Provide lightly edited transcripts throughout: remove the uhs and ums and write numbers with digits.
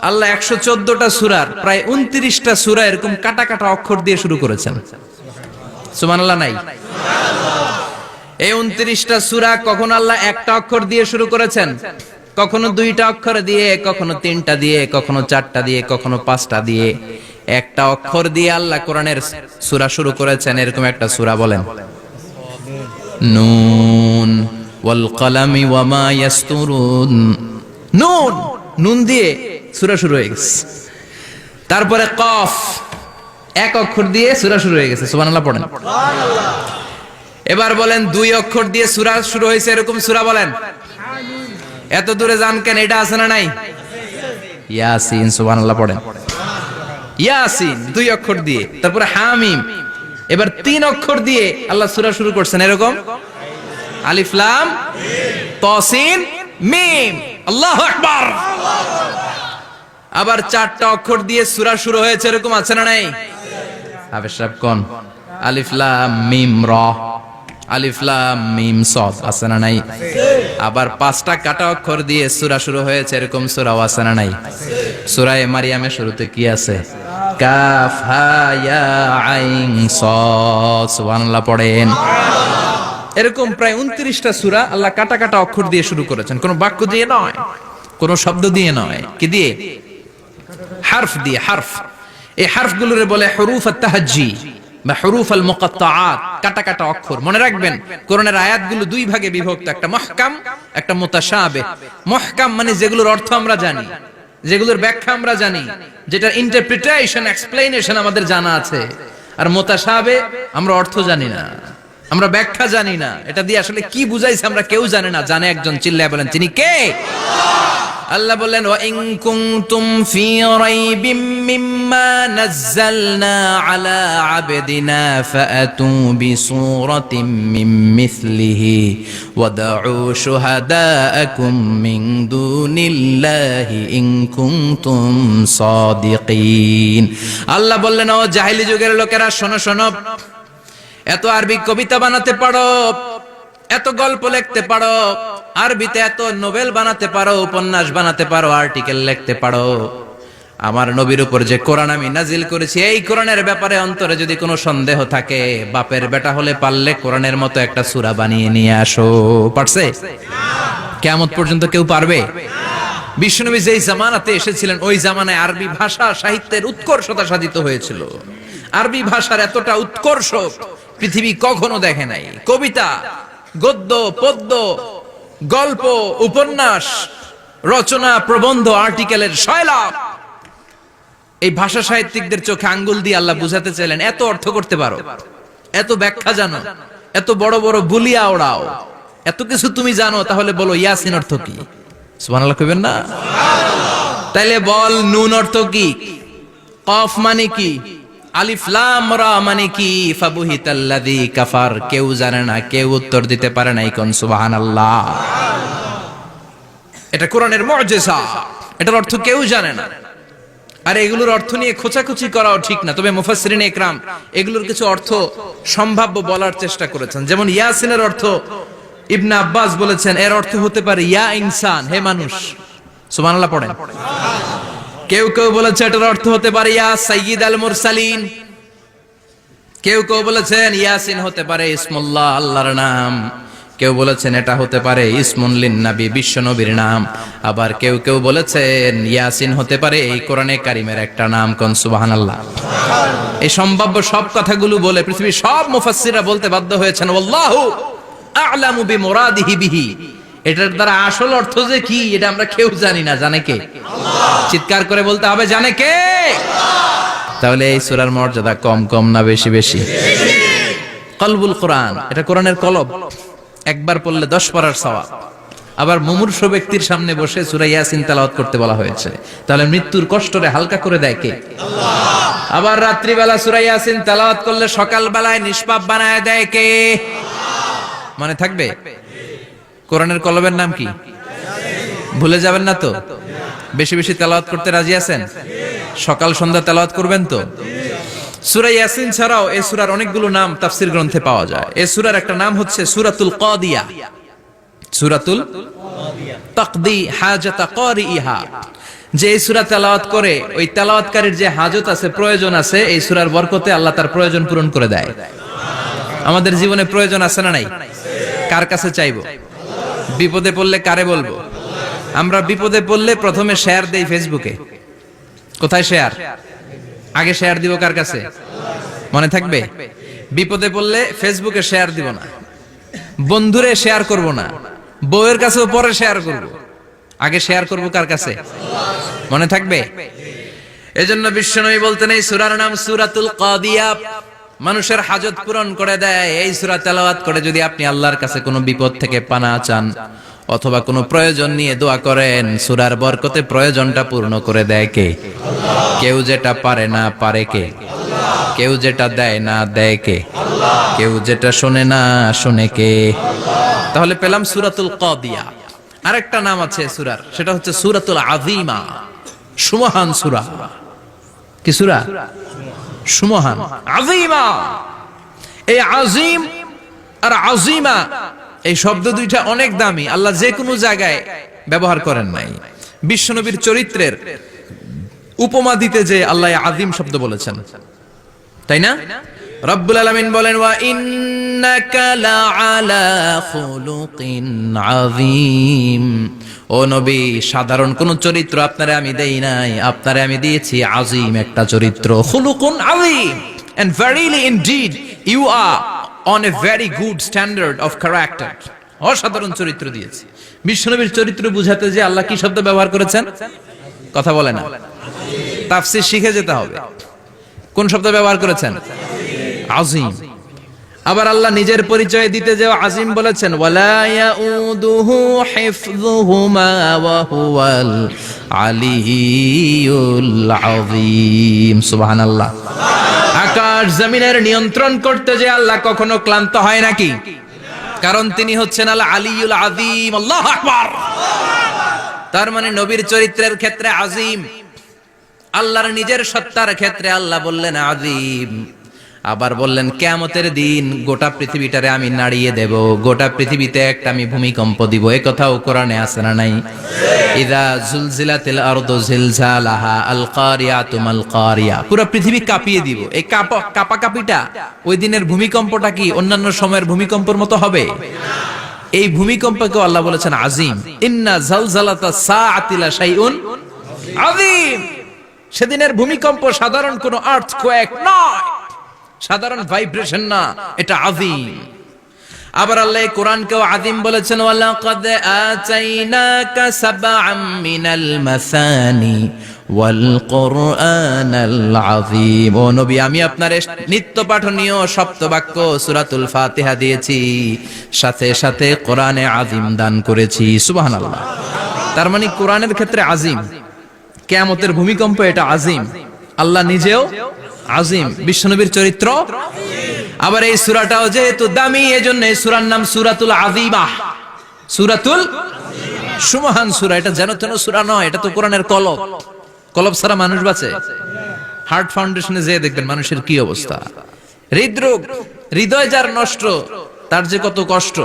আল্লাহ 114টা সূরার প্রায় 29টা সূরা এরকম কাটা কাটা অক্ষর দিয়ে শুরু করেছেন। সুবহানাল্লাহ নাই? এই 29টা সূরা কখনো আল্লাহ একটা অক্ষর দিয়ে শুরু করেছেন, কখনো 2টা অক্ষর দিয়ে, কখনো 3টা দিয়ে, কখনো 4টা দিয়ে, কখনো 5টা দিয়ে। একটা অক্ষর দিয়ে আল্লাহ কোরআনের সূরা শুরু করেছেন। এরকম একটা সূরা বলেন। নুন ওয়াল কলামি ওয়া মা ইয়াসতুরুন। নুন, নুন দিয়ে সূরা শুরু হয়ে গেছে। তারপরে কফ, এক অক্ষর দিয়ে সূরা শুরু হয়ে গেছে। সুবহানাল্লাহ পড়েন। এবার বলেন 2 অক্ষর দিয়ে সূরা শুরু হয়েছে এরকম সূরা বলেন। এত দূরে যান কেন? এটা আছে না নাই? ইয়াসিন। সুবহানাল্লাহ পড়েন। ইয়াসিন 2 অক্ষর দিয়ে। তারপরে হামিম। এবার 3 অক্ষর দিয়ে আল্লাহ সূরা শুরু করছেন এরকম। আলিফ লাম তা সিন মিম। আল্লাহু আকবার। আবার 4টা অক্ষর দিয়ে সূরা শুরু হয়েছে এরকম আছে না নাই? হাফেজ সাহেব কোন? আলিফ লাম মিম রা, আলিফ লাম মিম সাদ আছে না নাই? আবার 5টা কাটা অক্ষর দিয়ে সূরা শুরু হয়েছে এরকম সূরাও আছে না নাই? সূরা মারিয়ামের শুরুতে কি আছে? কাফ হা ইয়া আইন সাদ। সুবহানাল্লাহ পড়েন। এরকম প্রায় 29টা সূরা আল্লাহ কাটা কাটা অক্ষর দিয়ে শুরু করেছেন। কোন বাক্য দিয়ে নয়, কোন শব্দ দিয়ে নয়। কি দিয়ে? হারফ দিয়ে। হারফ, এই হারফগুলোরে বলে হুরুফ আত-তাহাজ্জি বা হুরুফ আল-মুকাত্তাআত, কাটা কাটা অক্ষর। মনে রাখবেন কোরআনের আয়াতগুলো 2 ভাগে বিভক্ত, একটা মুহকাম, একটা মুতাশাবিহ। মুহকাম মানে যেগুলোর অর্থ আমরা জানি, যেগুলোর ব্যাখ্যা আমরা জানি, যেটার ইন্টারপ্রিটেশন, এক্সপ্লেনেশন আমাদের জানা আছে। আর মুতাশাবিহ আমরা অর্থ জানি না, আমরা ব্যাখ্যা জানি না, এটা দিয়ে আসলে কি বুঝাইছে আমরা কেউ জানে না। জানে একজন, চিল্লায় বলেন তিনি কে? আল্লাহ বললেন ওয়া ইন কুনতুম ফি রাইবিম মিম্মা নাযালনা আলা আবদিনা ফাআতু বিসূরাতিন মিন মিসলিহি ওয়াদউ শুহাদাআকুম মিন দুনিল্লাহি ইন কুনতুম সাদিকিন। আল্লাহ বললেন ও জাহেলি যুগের লোকেরা, শোনো শোনো, এত আরবি কবিতা বানাতে পারো, এত গল্প লিখতে পারো, আরবিতে এত নোবেল বানাতে পারো, উপন্যাস বানাতে পারো, আর্টিকেল লিখতে পারো। আমার নবীর উপর যে কোরআন আমি নাজিল করেছি, এই কোরআনের ব্যাপারে অন্তরে যদি কোনো সন্দেহ থাকে, বাপের বেটা হলে পারলে কোরআনের মতো একটা সূরা বানিয়ে নিয়ে আসো। পারছে? কিয়ামত পর্যন্ত কেউ পারবে? বিশ্বনবী যেই জামানাতে এসেছিলেন ওই জামানায় আরবি ভাষা সাহিত্যের উৎকর্ষতা সাধিত হয়েছিল। আরবি ভাষার এতটা উৎকর্ষ পৃথিবী কখনো দেখে নাই। কবিতা, গদ্য, পদ্য, গল্প, উপন্যাস, রচনা, প্রবন্ধ, আর্টিকেলের শৈলাপ। এই ভাষা সাহিত্যিকদের চোখে আঙ্গুল দিয়ে আল্লাহ বুঝাতে চাইলেন, এত অর্থ করতে পারো, এত ব্যাখ্যা জানো, এত বড় বড় বুলিয়া ওড়াও, এত কিছু তুমি জানো, তাহলে বলো ইয়াসিন অর্থ কি? সুবহানাল্লাহ কইবেন না? তাইলে বল নুন অর্থ কি? কফ মানে কি? আলিফ লাম রা মানে কি? ফাবুহিতাল্লাযী কাফার। কেউ জানে না, কেউ উত্তর দিতে পারে না। কোন সুবহানাল্লাহ। এটা কোরআনের মুজিজা, এটার অর্থ কেউ জানে না। আর এগুলোর অর্থ নিয়ে খোঁচাখুচি করাও ঠিক না। তবে মুফাসসিরিনে ইকরাম এগুলোর কিছু অর্থ সম্ভাব্য বলার চেষ্টা করেছেন। যেমন ইয়াসিনের অর্থ ইবনে আব্বাস বলেছেন এর অর্থ হতে পারে ইয়া ইনসান, হে মানুষ। সুবহানাল্লাহ পড়েন। কেউ কেউ বলেছে এটার অর্থ হতে পারে ইয়া সাইয়্যিদ আল মুরসালিন। কেউ কেউ বলেছেন ইয়াসিন হতে পারে ইসমুল্লাহ, আল্লাহর নাম। কেউ বলেছেন এটা হতে পারে ইসমুন লিন নবী, বিশ্ব নবীর নাম। আবার কেউ কেউ বলেছেন ইয়াসিন হতে পারে এই কোরআনে কারিমের একটা নাম। কোন সুবহানাল্লাহ। এই সম্ভাব্য সব কথাগুলো বলে পৃথিবীর সব মুফাসসিররা বলতে বাধ্য হয়েছেন আল্লাহু আ'লামু বিমুরাদিহি বিহি। এটার দ্বারা আসল অর্থ যে কি এটা আমরা কেউ জানি না। জানে কে? আল্লাহ। চিৎকার করে বলতে হবে, জানে কে? আল্লাহ। তাহলে এই সূরার মর্যাদা কম কম না বেশি বেশি? কলবুল কোরআন, এটা কোরআনের কলব। একবার পড়লে 10 পড়ার সওয়াব। আবার মুমূর্ষু ব্যক্তির সামনে বসে সূরা ইয়াসিন তেলাওয়াত করতে বলা হয়েছে। তাহলে মৃত্যুর কষ্টরে হালকা করে দেয় কে? আল্লাহ। আবার রাত্রি বেলা সূরা ইয়াসিন তেলাওয়াত করলে সকাল বেলায় নিষ্পাপ বানায় দেয় কে? আল্লাহ। মনে থাকবে? কোরআনের কলবের নাম কি? ভুলে যাবেন না তো? বেশি বেশি তেলাওয়াত করতে রাজি আছেন? সকাল সন্ধ্যা তেলাওয়াত করবেন তো? সূরা ইয়াসিন ছাড়াও এই সূরার অনেকগুলো নাম তাফসীর গ্রন্থে পাওয়া যায়। এই সূরার একটা নাম হচ্ছে সূরাতুল কাদিয়া। সূরাতুল কাদিয়া, তাকদি হাজাতা কারিইহা। যে এই সূরা তেলাওয়াত করে ওই তেলাওয়াতকারীর যে হাজত আছে, প্রয়োজন আছে, এই সূরার বরকতে আল্লাহ তার প্রয়োজন পূরণ করে দেয়। আমাদের জীবনে প্রয়োজন আছে না নাই? কার কাছে চাইবো? বিপদে পড়লে কারে বলবো? আমরা বিপদে পড়লে প্রথমে শেয়ার দেই ফেসবুকে। কোথায় শেয়ার? আগে শেয়ার দিব কার কাছে? মনে থাকবে? বিপদে পড়লে ফেসবুকে শেয়ার দিব না, বন্ধুরে শেয়ার করব না, বউয়ের কাছেও পরে শেয়ার করব, আগে শেয়ার করব কার কাছে? মনে থাকবে? এজন্য বিশ্বনবী বলতেন এই সূরার নাম সূরাতুল কাদিয়া, মানুষের হাজত পূরণ করে দেয়। এই সূরা তেলাওয়াত করে যদি আপনি আল্লাহর কাছে কোনো বিপদ থেকে পানা চান অথবা কোনো প্রয়োজন নিয়ে দোয়া করেন, সূরার বরকতে প্রয়োজনটা পূর্ণ করে দেয় কে? কেউ যেটা পারে না পারে কে? কেউ যেটা দেয় না দেয় কে? কেউ যেটা শোনে না শোনে কে? তাহলে পেলাম সূরাতুল কাদিয়া। আরেকটা নাম আছে সূরার, সেটা হচ্ছে সূরাতুল আযীমা, সুমহান সূরা। কি সূরা? সুমহান, আযীমা। এই আযীম আর আযীমা এই শব্দ দুইটা অনেক দামি, আল্লাহ যে কোনো জায়গায় ব্যবহার করেন নাই। বিশ্বনবীর চরিত্রের উপমা দিতে যে আল্লাহ আযীম শব্দ বলেছেন, তাই না? রব্বুল আলামিন বলেন ওয়া ইন্নাকা লাআলা খুলুকিন আযীম। ও নবী, সাধারণ কোন চরিত্র আপনারে আমি দেই নাই, আপনারে আমি দিয়েছি আযীম একটা চরিত্র, খুলুকুন আযীম। And verily indeed you are on a very good standard of character. অসাধারণ চরিত্র দিয়েছি। বিশ্বনবীর চরিত্র বুঝাতে যে আল্লাহ কি শব্দ ব্যবহার করেছেন? কথা বলে না, তাফসীর শিখে যেতে হবে। কোন শব্দ ব্যবহার করেছেন? আযীম। আবার আল্লাহ নিজের পরিচয় দিতে যে আযীম বলেছেন, ওয়ালা ইয়াউদুহু হিফযুহুমা ওয়া হুয়াল আলিয়্যুল আযীম। সুবহানাল্লাহ। আকাশ জমিনের নিয়ন্ত্রণ করতে যে আল্লাহ কখনো ক্লান্ত হয় নাকি? কারণ তিনি হচ্ছেন আল আলিয়্যুল আযীম। আল্লাহু আকবার। তার মানে নবীর চরিত্রের ক্ষেত্রে আযীম, আল্লাহর নিজের সত্তার ক্ষেত্রে আল্লাহ বললেন আযীম। আবার বললেন কিয়ামতের দিন গোটা পৃথিবীটারে আমি নাড়িয়ে দেব, গোটা পৃথিবীতে একটা আমি ভূমিকম্প দিব। এই কথাও কোরআনে আছে না নাই? ইযা জুলজিলাতিল আরদু জিলজালাহা আল কারিয়াতু মাল কারিয়া। পুরো পৃথিবী কাঁপিয়ে দিব। এই কাঁপাকাঁপিটা ওই দিনের ভূমিকম্পটা কি অন্যান্য সময়ের ভূমিকম্পের মতো হবে? এই ভূমিকম্পকে আল্লাহ বলেছেন আযীম। ইন্না জালজালাতাস সাআতি লা শাইউন আযীম। সেদিনের ভূমিকম্প সাধারণ কোনো আর্থকোয়েক নয়, সাধারণ ভাইব্রেশন না, এটা আযীম। আবার আল্লাহ কোরআনকেও আযীম বলেছেন, ওয়ালাকাদ আতাইনাকা সাবআম মিনাল মাসানি ওয়াল কুরআনাল আযীম। ও নবী, আমি আপনার নিত্য পাঠনীয় সপ্তবাক্য সূরাতুল ফাতিহা দিয়েছি, সাথে সাথে কোরআনে আযীম দান করেছি। সুবহানাল্লাহ। তার মানে কোরআনের ক্ষেত্রে আযীম, কিয়ামতের ভূমিকম্প এটা আযীম, আল্লাহ নিজেও আযীম, বিশ্বনবীর চরিত্র। আবার এই সূরাটাও যেহেতু দামি, এজন্য এই সূরার নাম সূরাতুল আযীমা, সূরাতুল সুমহান সূরা। এটা যেন তেন সূরা নয়, এটা তো কোরআনের কলব। কলব ছাড়া মানুষ বাঁচে? হার্ট ফাউন্ডেশনে যেয়ে দেখবেন মানুষের কি অবস্থা। হৃদরোগ, হৃদয় যার নষ্ট, তার যে কত কষ্ট।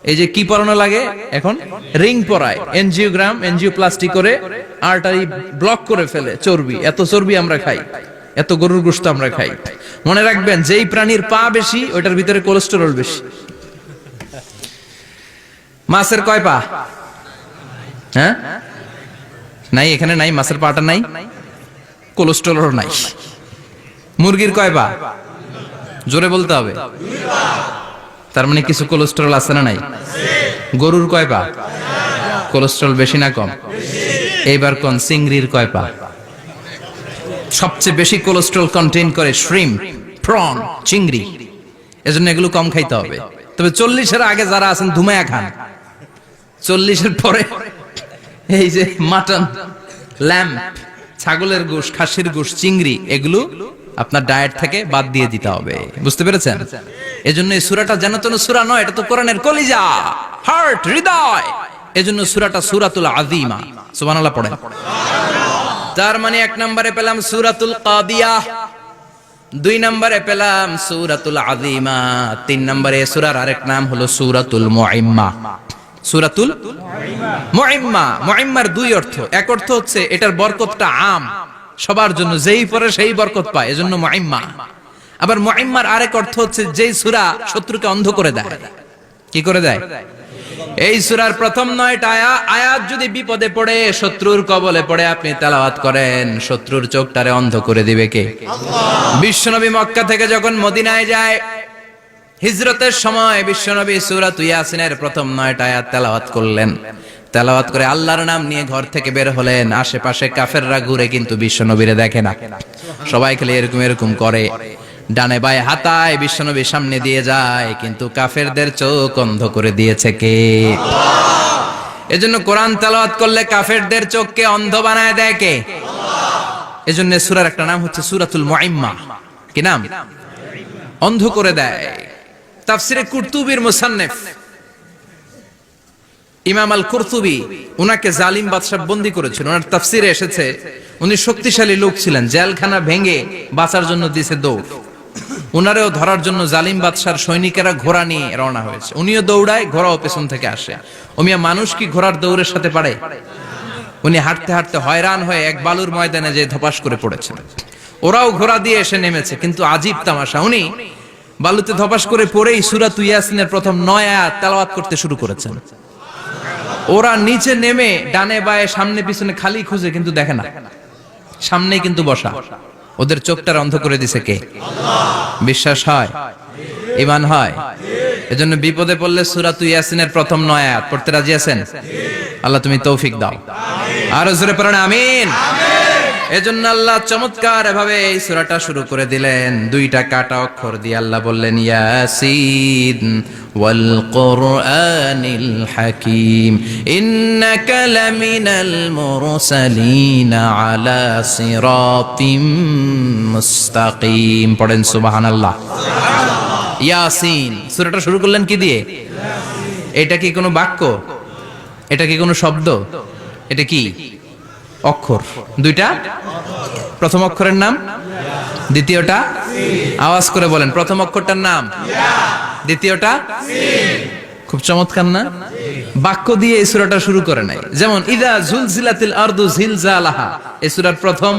এই যে কি পরানো লাগে এখন? রিং পরায়, এনজিওগ্রাম, এনজিওপ্লাস্টি করে আর্টারি ব্লক করে ফেলে। চর্বি, এত চর্বি আমরা খাই, এত গরুর গোশত আমরা খাই। মনে রাখবেন, যেই প্রাণীর পা বেশি ওইটার ভিতরে কোলেস্টেরল বেশি। মাছের কয় পা? হ্যাঁ, নাই, এখানে নাই, মাছের পাটা নাই, কোলেস্টেরল নাই। মুরগির কয় পা? জোরে বলতে হবে। তার মানে কিছু কোলেস্টেরল আছে না নাই? গরুর কয় পা? কোলেস্টেরল বেশি না কম? এইবার কোন চিংড়ির কয় পা? সবচেয়ে বেশি কোলেস্টেরল কন্টেইন করে শ্রিম্প, প্রন, চিংড়ি। এজন্য এগুলো কম খাইতে হবে। তবে 40-এর আগে যারা আছেন ধুমায়া খান, 40-এর পরে এই যে মাটন, ল্যাম্প, ছাগলের গোশত, খাসির গোশত, চিংড়ি, এগুলো আপনার ডায়েট থেকে বাদ দিয়ে দিতে হবে। বুঝতে পেরেছেন? এজন্য এই সূরাটা যেন তেন সূরা নয়, এটা তো কোরআনের কলিজা, হার্ট, হৃদয়। এজন্য সূরাটা সূরাতুল আযীমা। সুবহানাল্লাহ পড়েন। তার মানে 1 নম্বরে পেলাম সূরাতুল কাদিয়া, 2 নম্বরে পেলাম সূরাতুল আযীমা, 3 নম্বরে সূরার আরেক নাম হলো সূরাতুল মুইম্মা। সূরাতুল মুইম্মা। মুইম্মার দুই অর্থ, এক অর্থ হচ্ছে এটার বরকতটা আম, সবার জন্য, যেই পড়ে সেই বরকত পায়, এজন্য মুইম্মা। আবার মুইম্মার আরেক অর্থ হচ্ছে যেই সূরা শত্রুকে অন্ধ করে দেয়। কি করে দেয়? এই সূরার প্রথম 9টা আয়াত যদি বিপদে পড়ে, শত্রুর কবলে পড়ে আপনি তেলাওয়াত করেন, শত্রুর চোখটারে অন্ধ করে দিবে কে? আল্লাহ। বিশ্বনবী মক্কা থেকে যখন মদিনায় যায়, হিজরতের সময় বিশ্বনবী সূরা ইয়াসিনের প্রথম 9টা আয়াত তেলাওয়াত করলেন। তেলাওয়াত করে আল্লাহর নাম নিয়ে ঘর থেকে বের হলেন। আশেপাশে কাফেররা ঘুরে কিন্তু বিশ্বনবীরে দেখে না, সবাই খালি এরকম এরকম করে, ডানে বায়ে হাতায় বিশ্বনবীর সামনে দিয়ে যায়, কিন্তু কাফেরদের চোখ অন্ধ করে দিয়েছে কে? আল্লাহ। এজন্য কোরআন তেলাওয়াত করলে কাফেরদের চোখকে অন্ধ বানায় দেয় কে? আল্লাহ। এজন্য সূরার একটা নাম হচ্ছে সূরাতুল মুইম্মা। কি নাম? অন্ধ করে দেয়। তাফসিরে কুরতুবির মুসান্নিফ ইমাম আল কুরতুবি, উনাকে জালিম বাদশা বন্দী করেছিল। ওনার তাফসিরে এসেছে উনি শক্তিশালী লোক ছিলেন, জেলখানা ভেঙে বাঁচার জন্য দিয়েছে দৌড়। উনারেও ধরার জন্য জালিম বাদশার সৈনিকেরা ঘোড়া নিয়ে রওনা হয়েছে। উনিও দৌড়ায়, ঘোড়াও পেছন থেকে আসে। ওমিয়া মানুষ কি ঘোড়ার দৌড়ের সাথে পারে? উনি হাঁটতে হাঁটতে হয়রান হয়ে এক বালুর ময়দানে যে ধপাস করে পড়েছেন। ওরাও ঘোড়া দিয়ে এসে নেমেছে, কিন্তু আজীব তামাশা, উনি বালুতে ধপাস করে পড়েই সূরা ইয়াসিনের প্রথম 9 আয়াত তেলাওয়াত করতে শুরু করেছেন। ওরা নিচে নেমে ডানে বায়ে সামনে পিছনে খালি খুঁজে, কিন্তু দেখে না, সামনেই কিন্তু বসা। ওদের চোখটার অন্ধ করে দিছে কে? আল্লাহ। বিশ্বাস হয়? ঈমান হয়? এজন্য বিপদে পড়লে সূরা ইয়াসিনের প্রথম 9 আয়াত পড়তে রাজি আছেন? আল্লাহ তুমি তৌফিক দাও। আর জোরে পড়েন আমিন। এজন্য আল্লাহ চমৎকার ভাবে এই সূরাটা শুরু করে দিলেন। 2টা কাটা অক্ষর দিয়ে আল্লাহ বললেন ইয়াসিন ওয়াল কুরআনিল হাকীম ইন্নাকা লামিনাল মুরসালিন আলা সিরাতিম মুস্তাকিম। পড়েন সুবহানাল্লাহ। ইয়াসিন সূরাটা শুরু করলেন কি দিয়ে? এটা কি কোনো বাক্য? এটা কি কোনো শব্দ? এটা কি অক্ষর? 2টা। প্রথম অক্ষরের নাম, দ্বিতীয়টা আওয়াজ করে বলেন, প্রথম অক্ষরটার নাম, দ্বিতীয়টা। খুব চমৎকার না? বাক্য দিয়ে এই সূরাটা শুরু করে নাই। যেমন ইদা জুলজিলাতিল আরদু জিলজালাহা, এই সূরার প্রথম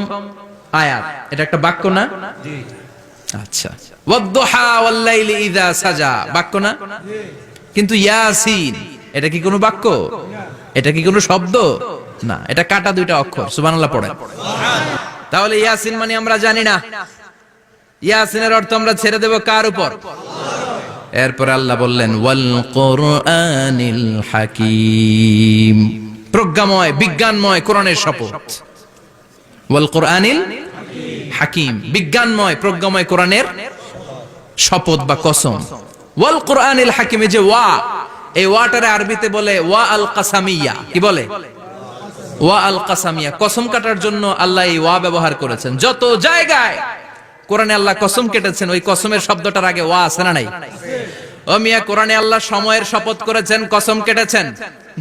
আয়াত, এটা একটা বাক্য না? আচ্ছা। ওয়াদ-দুহা ওয়াল-লাইলি ইযা সাজা, বাক্য না? কিন্তু ইয়াসিন, এটা কি কোনো বাক্য? এটা কি কোনো শব্দ? না, এটা কাটা 2টা অক্ষর। সুবহানাল্লাহ পড়েন। তাহলে ইয়াসিন মানে আমরা জানি না, ইয়াসিনের অর্থ আমরা ছেড়ে দেব কার উপর? এরপর আল্লাহ বললেন ওয়াল কুরআনিল হাকীম, প্রজ্ঞাময় বিজ্ঞানময় কোরআনের শপথ। ওয়াল কুরআনিল হাকীম, বিজ্ঞানময় প্রজ্ঞাময় কোরআনের শপথ বা কসম। ওয়াল কুরআনিল হাকীম, যে ওয়া, এই ওয়াটারে আরবিতে বলে ওয়া আল কাসামিয়া। কি বলে? ওয়া আল কাসামিয়া, কসম কাটার জন্য আল্লাহ এই ওয়া ব্যবহার করেছেন। যত জায়গায় কোরআনে আল্লাহ কসম কেটেছেন, ওই কসমের শব্দটার আগে ওয়া আছে না নাই? ও মিয়া, কোরআনে আল্লাহ সময়ের শপথ করেছেন, কসম কেটেছেন,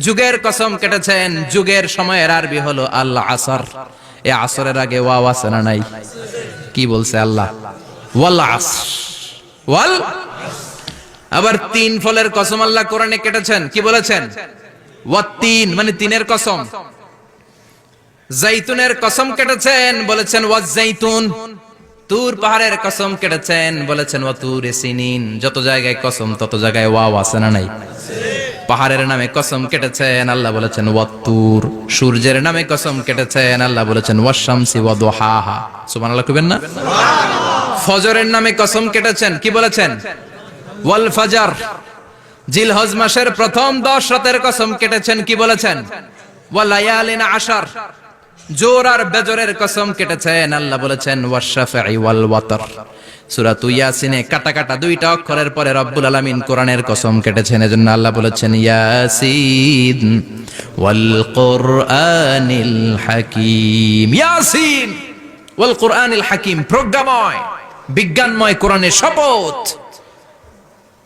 যুগের কসম কেটেছেন। যুগের সময়ের আরবি হলো আল আসর। এই আসরের আগে ওয়া আছে না নাই? কি বলছে আল্লাহ? ওয়াল আসর, ওয়াল। আবার 3 ফলের কসম আল্লাহ কোরআনে কেটেছেন, কি বলেছেন? ওয়াত-তিন, মানে 3-এর কসম। জাইতুনের কসম কেটেছেন, বলেছেন ওয়াজ-জাইতুন। তুর পাহাড়ের কসম কেটেছেন, বলেছেন ওয়াতুরে সিনিন। যত জায়গায় কসম তত জায়গায় ওয়াও আছে না নাই? পাহাড়ের নামে কসম কেটেছেন, আল্লাহ বলেছেন ওয়াতুর। সূর্যের নামে কসম কেটেছেন, আল্লাহ বলেছেন ওয়াশ-শামসি ওয়াদুহাহা। সুবহানাল্লাহ কইবেন না? সুবহানাল্লাহ। ফজরের নামে কসম কেটেছেন, কি বলেছেন? ওয়াল ফাজর। জিলহজ মাসের প্রথম 10 রাতের কসম কেটেছেন, কি বলেছেন? ওয়ালায়ালিন আশর। জোর আর বেজরের কসম কেটেছেন, আল্লাহ বলেছেন ওয়াশ-শাফঈ ওয়াল ওয়াতর। সূরা ইয়াসিনে কাটা কাটা 2টা অক্ষরের পরে রব্বুল আলামিন কোরআনের কসম কেটেছেন। এজন্য আল্লাহ বলেছেন ইয়াসিন ওয়াল কুরআনিল হাকীম। ইয়াসিন ওয়াল কুরআনিল হাকীম, প্রজ্ঞাময় বিজ্ঞানময় কোরআনের শপথ।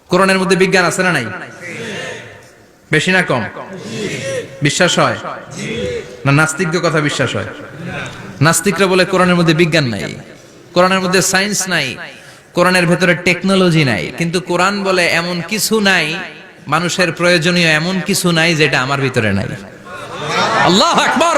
কোরআনের মধ্যে বিজ্ঞান আছে না নাই? বেশি না কম? বিশ্বাস হয় না? নাস্তিকদের কথা বিশ্বাস হয়? নাস্তিকরা বলে কোরআনের মধ্যে বিজ্ঞান নাই, কোরআনের মধ্যে সায়েন্স নাই, কোরআনের ভেতরে টেকনোলজি নাই। কিন্তু কোরআন বলে এমন কিছু নাই মানুষের প্রয়োজনীয় এমন কিছু নাই যেটা আমার ভিতরে নাই। আল্লাহু আকবার।